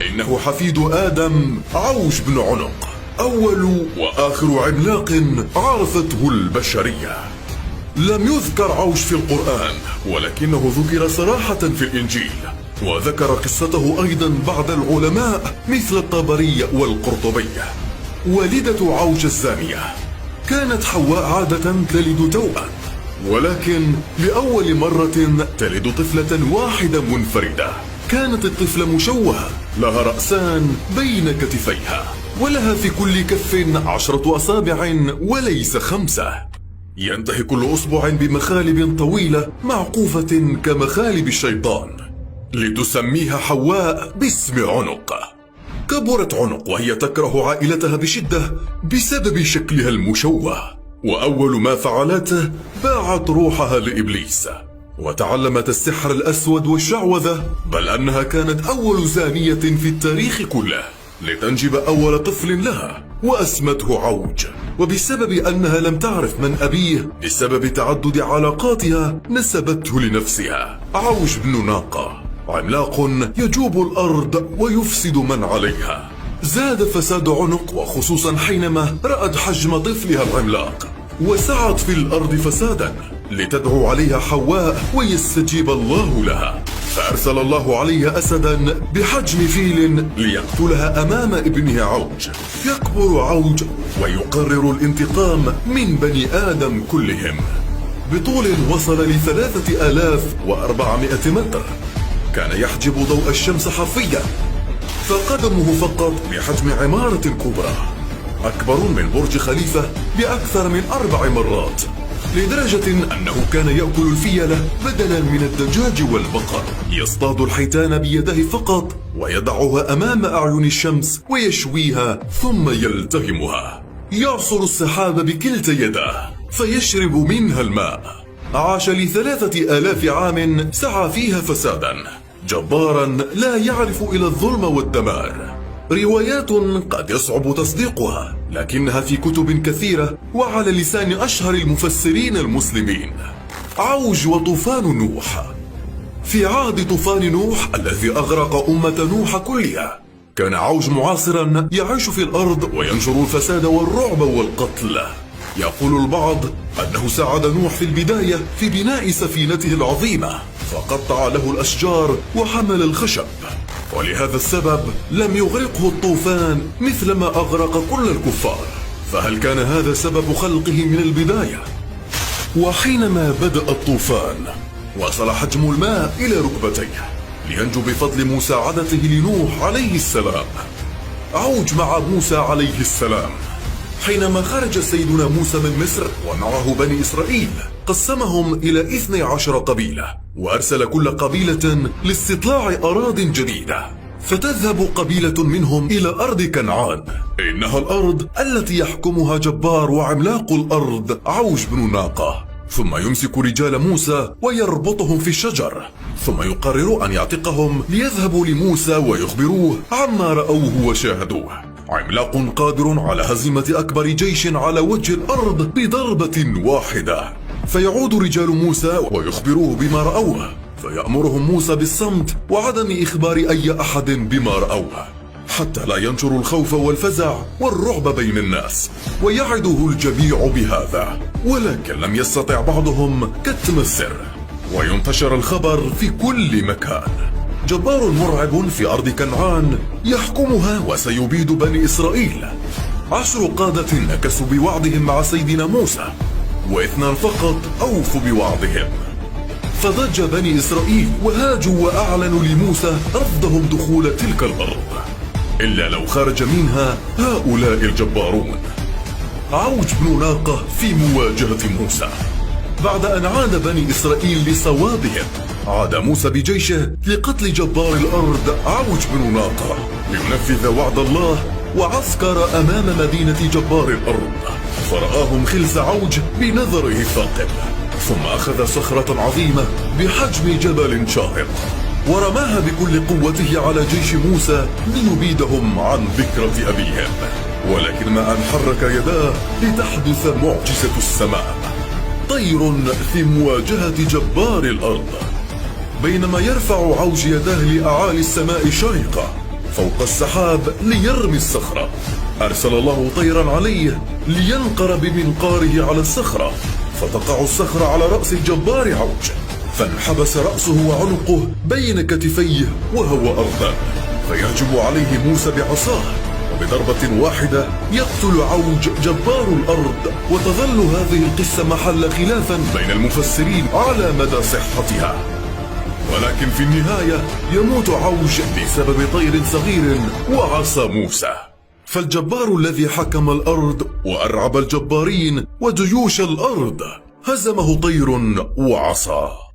إنه حفيد آدم عوج بن عنق، أول وآخر عملاق عرفته البشرية. لم يذكر عوج في القرآن، ولكنه ذكر صراحة في الإنجيل، وذكر قصته أيضا بعض العلماء مثل الطبري والقرطبي. والدة عوج الزانية كانت حواء عادة تلد توأم، ولكن لأول مرة تلد طفلة واحدة منفردة. كانت الطفلة مشوهة، لها رأسان بين كتفيها، ولها في كل كف 10 أصابع وليس 5. ينتهي كل أصبع بمخالب طويلة معقوفة كمخالب الشيطان، لتسميها حواء باسم عنق. كبرت عنق وهي تكره عائلتها بشدة بسبب شكلها المشوه، وأول ما فعلته باعت روحها لإبليس، وتعلمت السحر الأسود والشعوذة، بل أنها كانت أول زانية في التاريخ كله، لتنجب أول طفل لها وأسمته عوج. وبسبب أنها لم تعرف من أبيه بسبب تعدد علاقاتها نسبته لنفسها عوج بن ناقة، عملاق يجوب الأرض ويفسد من عليها. زاد فساد عنق، وخصوصا حينما رأت حجم طفلها العملاق، وسعت في الأرض فسادا لتدعو عليها حواء ويستجيب الله لها، فأرسل الله عليها أسدا بحجم فيل ليقتلها أمام ابنها عوج. يكبر عوج ويقرر الانتقام من بني آدم كلهم. بطول وصل ل3400 متر، كان يحجب ضوء الشمس حرفيا، فقدمه فقط بحجم عمارة كبرى أكبر من برج خليفة بأكثر من 4 مرات، لدرجة أنه كان يأكل الفيلة بدلا من الدجاج والبقر. يصطاد الحيتان بيده فقط ويضعها أمام أعين الشمس ويشويها ثم يلتهمها. يعصر السحاب بكلتا يده فيشرب منها الماء. عاش ل3000 عام سعى فيها فسادا جبارا لا يعرف إلى الظلم والدمار. روايات قد يصعب تصديقها، لكنها في كتب كثيرة وعلى لسان أشهر المفسرين المسلمين. عوج وطوفان نوح. في عهد طوفان نوح الذي أغرق أمة نوح كلها، كان عوج معاصرا يعيش في الأرض وينشر الفساد والرعب والقتل. يقول البعض أنه ساعد نوح في البداية في بناء سفينته العظيمة، فقطع له الأشجار وحمل الخشب، ولهذا السبب لم يغرقه الطوفان مثلما أغرق كل الكفار. فهل كان هذا سبب خلقه من البداية؟ وحينما بدأ الطوفان وصل حجم الماء إلى ركبتيه، لينجو بفضل مساعدته لنوح عليه السلام. عوج مع موسى عليه السلام. حينما خرج سيدنا موسى من مصر ومعه بني إسرائيل، قسمهم إلى 12 قبيلة، وأرسل كل قبيلة لاستطلاع أراضٍ جديدة. فتذهب قبيلة منهم إلى أرض كنعان، إنها الأرض التي يحكمها جبار وعملاق الأرض عوج بن ناقة. ثم يمسك رجال موسى ويربطهم في الشجر، ثم يقرر أن يعتقهم ليذهبوا لموسى ويخبروه عما رأوه وشاهدوه. عملاق قادر على هزيمة أكبر جيش على وجه الأرض بضربة واحدة. فيعود رجال موسى ويخبروه بما رأوه، فيأمرهم موسى بالصمت وعدم إخبار أي أحد بما رأوه، حتى لا ينشر الخوف والفزع والرعب بين الناس، ويعده الجميع بهذا. ولكن لم يستطع بعضهم كتم السر، وينتشر الخبر في كل مكان. جبار مرعب في أرض كنعان يحكمها وسيبيد بني إسرائيل. 10 قادة نكسوا بوعدهم مع سيدنا موسى، و2 فقط أوفوا بوعدهم. فضج بني إسرائيل وهاجوا وأعلنوا لموسى رفضهم دخول تلك الأرض، إلا لو خرج منها هؤلاء الجبارون. عوج بن ناقة في مواجهة موسى. بعد أن عاد بني إسرائيل لصوابهم، عاد موسى بجيشه لقتل جبار الأرض عوج بن ناقة، لينفذ وعد الله، وعسكر أمام مدينة جبار الأرض، فرآهم خلس عوج بنظره الثاقب، ثم أخذ صخرة عظيمة بحجم جبل شاهق ورماها بكل قوته على جيش موسى ليبيدهم عن ذكرى أبيهم. ولكن ما أن حرك يداه لتحدث معجزة السماء، طير في مواجهة جبار الأرض. بينما يرفع عوج يداه لأعالي السماء شاهقة، فوق السحاب ليرمي الصخرة. أرسل الله طيرا عليه لينقر بمنقاره على الصخرة، فتقع الصخرة على رأس الجبار عوج، فانحبس رأسه وعنقه بين كتفيه وهو أرضا، فيهجم عليه موسى بعصاه، وبضربة واحدة يقتل عوج جبار الأرض. وتظل هذه القصة محل خلاف بين المفسرين على مدى صحتها، ولكن في النهاية يموت عوج بسبب طير صغير وعصا موسى. فالجبار الذي حكم الأرض وأرعب الجبارين وجيوش الأرض هزمه طير وعصا.